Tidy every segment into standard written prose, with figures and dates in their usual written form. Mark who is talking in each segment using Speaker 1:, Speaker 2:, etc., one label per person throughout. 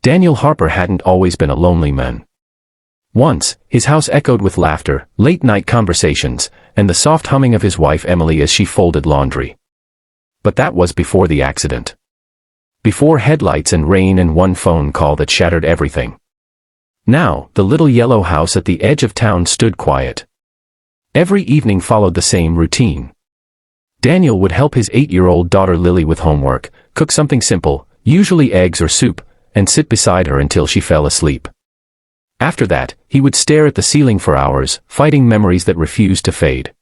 Speaker 1: Daniel Harper hadn't always been a lonely man. Once, his house echoed with laughter, late-night conversations, and the soft humming of his wife Emily as she folded laundry. But that was before the accident. Before headlights and rain and one phone call that shattered everything. Now, the little yellow house at the edge of town stood quiet. Every evening followed the same routine. Daniel would help his 8-year-old daughter Lily with homework, cook something simple, usually eggs or soup, and sit beside her until she fell asleep. After that, he would stare at the ceiling for hours, fighting memories that refused to fade.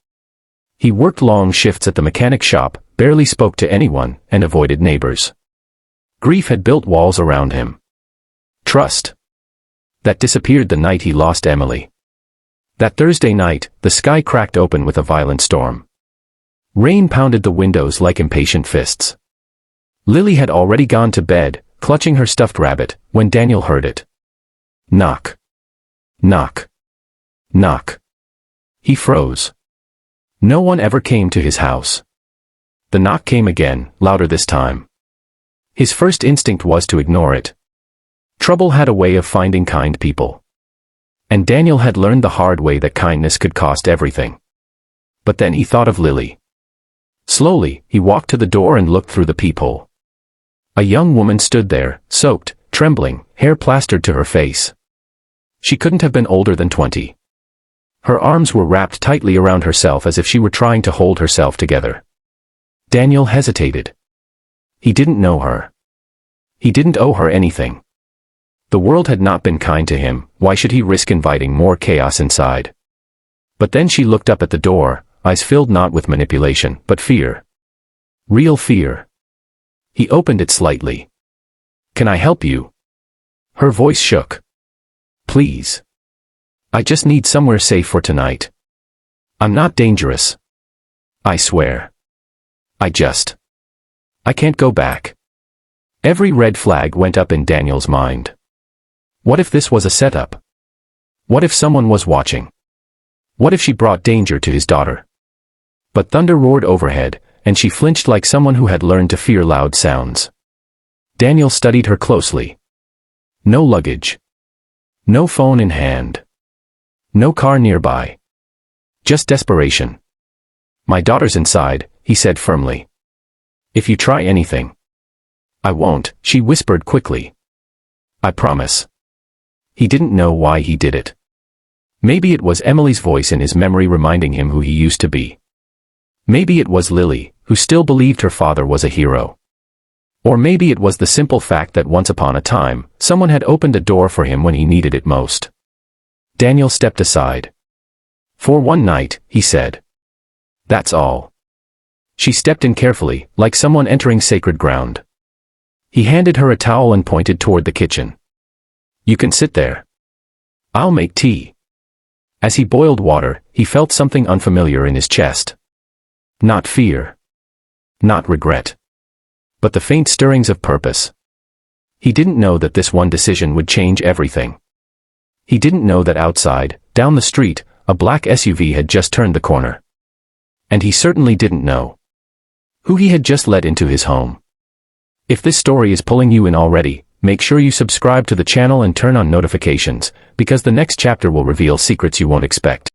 Speaker 1: He worked long shifts at the mechanic shop, barely spoke to anyone, and avoided neighbors. Grief had built walls around him. Trust. That disappeared the night he lost Emily. That Thursday night, the sky cracked open with a violent storm. Rain pounded the windows like impatient fists. Lily had already gone to bed, clutching her stuffed rabbit, when Daniel heard it. Knock. Knock. Knock. He froze. No one ever came to his house. The knock came again, louder this time. His first instinct was to ignore it. Trouble had a way of finding kind people. And Daniel had learned the hard way that kindness could cost everything. But then he thought of Lily. Slowly, he walked to the door and looked through the peephole. A young woman stood there, soaked, trembling, hair plastered to her face. She couldn't have been older than 20. Her arms were wrapped tightly around herself as if she were trying to hold herself together. Daniel hesitated. He didn't know her. He didn't owe her anything. The world had not been kind to him, why should he risk inviting more chaos inside? But then she looked up at the door, eyes filled not with manipulation, but fear. Real fear. He opened it slightly. "Can I help you?" Her voice shook. "Please. I just need somewhere safe for tonight. I'm not dangerous. I swear. I can't go back." Every red flag went up in Daniel's mind. What if this was a setup? What if someone was watching? What if she brought danger to his daughter? But thunder roared overhead, and she flinched like someone who had learned to fear loud sounds. Daniel studied her closely. No luggage. No phone in hand. No car nearby. Just desperation. "My daughter's inside," he said firmly. "If you try anything." "I won't," she whispered quickly. "I promise." He didn't know why he did it. Maybe it was Emily's voice in his memory reminding him who he used to be. Maybe it was Lily, who still believed her father was a hero. Or maybe it was the simple fact that once upon a time, someone had opened a door for him when he needed it most. Daniel stepped aside. "For one night," he said. "That's all." She stepped in carefully, like someone entering sacred ground. He handed her a towel and pointed toward the kitchen. "You can sit there. I'll make tea." As he boiled water, he felt something unfamiliar in his chest. Not fear. Not regret. But the faint stirrings of purpose. He didn't know that this one decision would change everything. He didn't know that outside, down the street, a black SUV had just turned the corner. And he certainly didn't know who he had just let into his home. If this story is pulling you in already, make sure you subscribe to the channel and turn on notifications, because the next chapter will reveal secrets you won't expect.